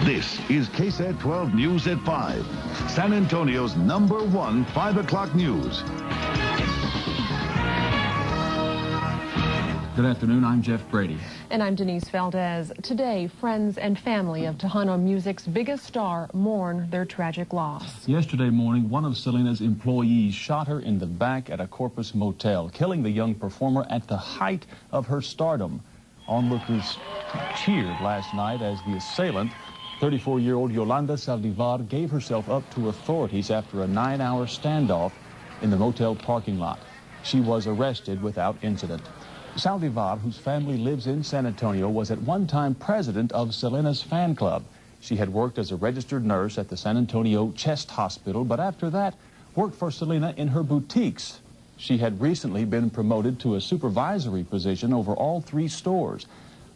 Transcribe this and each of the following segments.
This is KSAT 12 News at 5, San Antonio's #1 5 o'clock news. Good afternoon, I'm Jeff Brady. And I'm Denise Valdez. Today, friends and family of Tejano music's biggest star mourn their tragic loss. Yesterday morning, one of Selena's employees shot her in the back at a Corpus motel, killing the young performer at the height of her stardom. Onlookers cheered last night as the assailant, 34-year-old Yolanda Saldivar, gave herself up to authorities after a 9-hour standoff in the motel parking lot. She was arrested without incident. Saldivar, whose family lives in San Antonio, was at one time president of Selena's fan club. She had worked as a registered nurse at the San Antonio Chest Hospital, but after that worked for Selena in her boutiques. She had recently been promoted to a supervisory position over all 3 stores,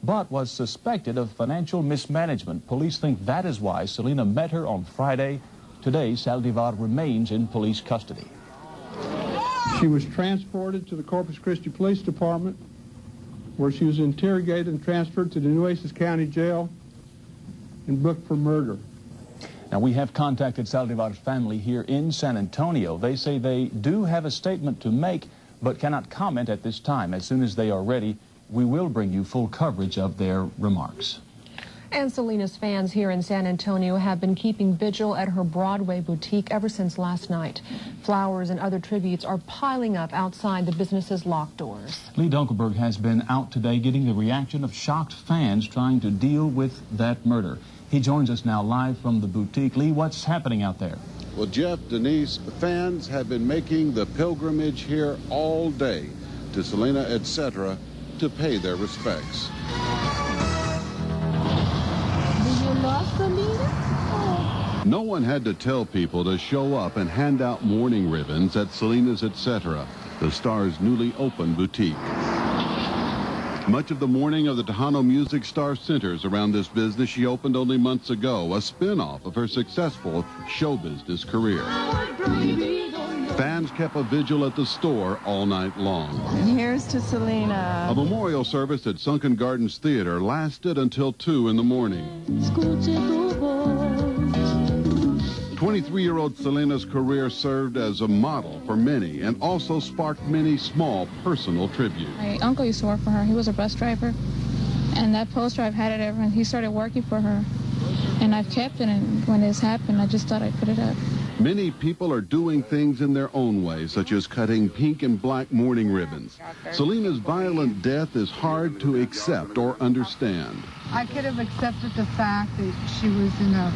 but was suspected of financial mismanagement. Police think that is why Selena met her on Friday. Today, Saldivar remains in police custody. She was transported to the Corpus Christi Police Department, where she was interrogated and transferred to the Nueces County Jail and booked for murder. Now, we have contacted Saldivar's family here in San Antonio. They say they do have a statement to make, but cannot comment at this time. As soon as they are ready, we will bring you full coverage of their remarks. And Selena's fans here in San Antonio have been keeping vigil at her Broadway boutique ever since last night. Flowers and other tributes are piling up outside the business's locked doors. Lee Dunkelberg has been out today getting the reaction of shocked fans trying to deal with that murder. He joins us now live from the boutique. Lee, what's happening out there? Well, Jeff, Denise, fans have been making the pilgrimage here all day to Selena, etc., to pay their respects. No one had to tell people to show up and hand out mourning ribbons at Selena's etc., the star's newly opened boutique. Much of the mourning of the Tejano music star centers around this business she opened only months ago, a spin-off of her successful show business career. Fans kept a vigil at the store all night long. And here's to Selena. A memorial service at Sunken Gardens Theater lasted until 2 in the morning. 23-year-old Selena's career served as a model for many and also sparked many small personal tributes. My uncle used to work for her. He was a bus driver. And that poster, I've had it ever since he started working for her. And I've kept it, and when this happened, I just thought I'd put it up. Many people are doing things in their own way, such as cutting pink and black mourning ribbons. Selena's violent death is hard to accept or understand. I could have accepted the fact that she was in a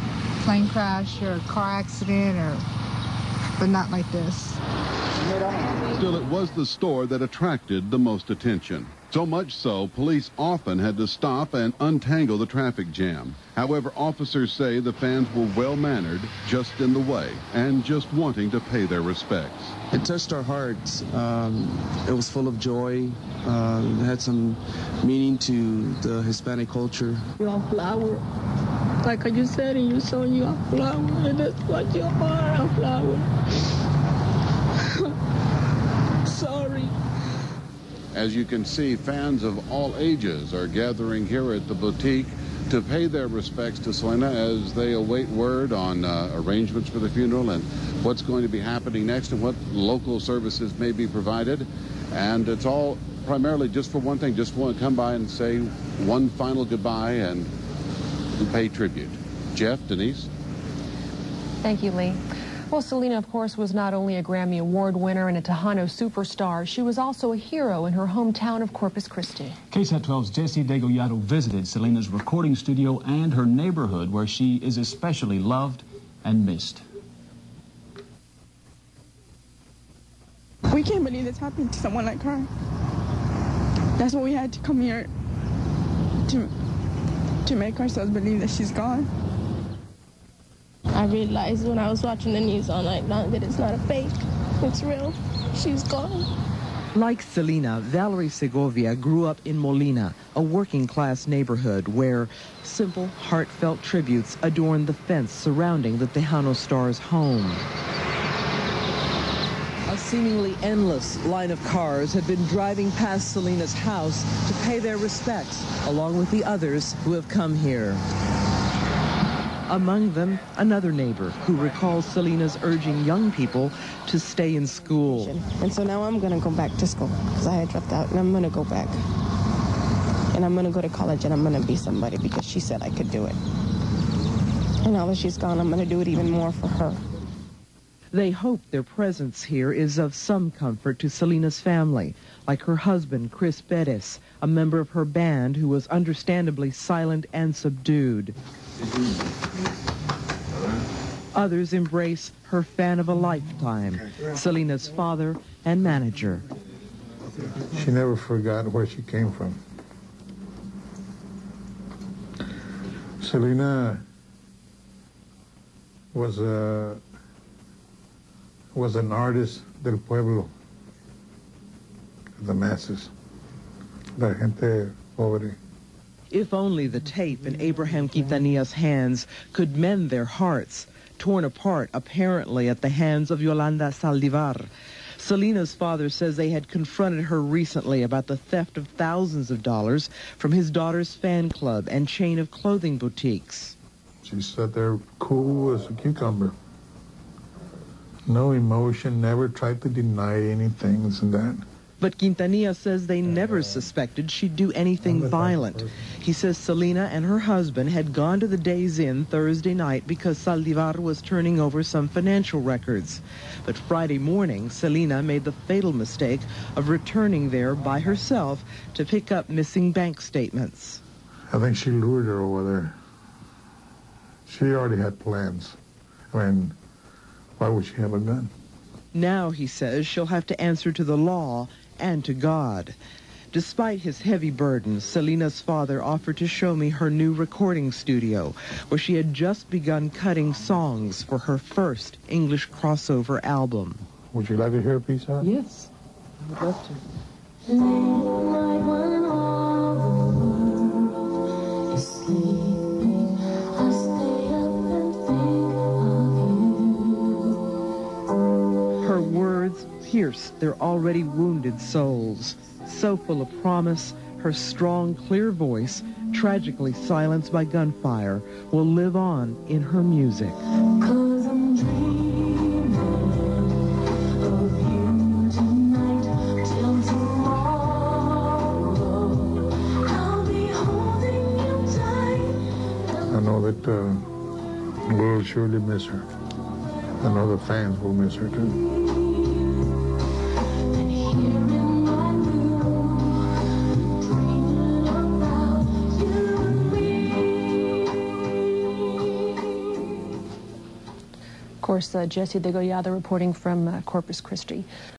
plane crash or a car accident, but not like this. Still, it was the store that attracted the most attention. So much so, police often had to stop and untangle the traffic jam. However, officers say the fans were well-mannered, just in the way, and just wanting to pay their respects. It touched our hearts. It was full of joy. It had some meaning to the Hispanic culture. You're a flower. Like you said in your song, you're a flower, and that's what you are, a flower. Sorry. As you can see, fans of all ages are gathering here at the boutique to pay their respects to Selena as they await word on arrangements for the funeral and what's going to be happening next and what local services may be provided. And it's all primarily just for one thing, just want to come by and say one final goodbye and pay tribute. Jeff, Denise? Thank you, Lee. Well, Selena, of course, was not only a Grammy Award winner and a Tejano superstar, she was also a hero in her hometown of Corpus Christi. KSAT 12's Jesse Degollado visited Selena's recording studio and her neighborhood, where she is especially loved and missed. We can't believe this happened to someone like her. That's why we had to come here to make ourselves believe that she's gone. I realized when I was watching the news all night long that it's not a fake, it's real. She's gone. Like Selena, Valerie Segovia grew up in Molina, a working-class neighborhood where simple, heartfelt tributes adorn the fence surrounding the Tejano star's home. A seemingly endless line of cars had been driving past Selena's house to pay their respects, along with the others who have come here. Among them, another neighbor who recalls Selena's urging young people to stay in school. And so now I'm going to go back to school because I had dropped out, and I'm going to go back. And I'm going to go to college, and I'm going to be somebody because she said I could do it. And now that she's gone, I'm going to do it even more for her. They hope their presence here is of some comfort to Selena's family, like her husband, Chris Bettis, a member of her band who was understandably silent and subdued. Others embrace her fan of a lifetime, Selena's father and manager. She never forgot where she came from. Selena was an artist del pueblo, the masses, la gente pobre. If only the tape in Abraham Quintanilla's hands could mend their hearts, torn apart apparently at the hands of Yolanda Saldivar. Selena's father says they had confronted her recently about the theft of thousands of dollars from his daughter's fan club and chain of clothing boutiques. She sat there cool as a cucumber. No emotion, never tried to deny anything, this and that. But Quintanilla says they never suspected she'd do anything violent. He says Selena and her husband had gone to the Days Inn Thursday night because Saldivar was turning over some financial records. But Friday morning, Selena made the fatal mistake of returning there by herself to pick up missing bank statements. I think she lured her over there. She already had plans. I mean, why would she have a gun? Now, he says, she'll have to answer to the law and to God. Despite his heavy burdens, Selena's father offered to show me her new recording studio, where she had just begun cutting songs for her first English crossover album. Would you like to hear a piece of it? Yes, I would love to. Her words pierced their already wounded souls. So full of promise, her strong, clear voice, tragically silenced by gunfire, will live on in her music. 'Cause I'm dreaming of you tonight till tomorrow. I'll be holding you tight. I know that we'll surely miss her. I know the fans will miss her too. Of course, Jesse Degollado reporting from Corpus Christi.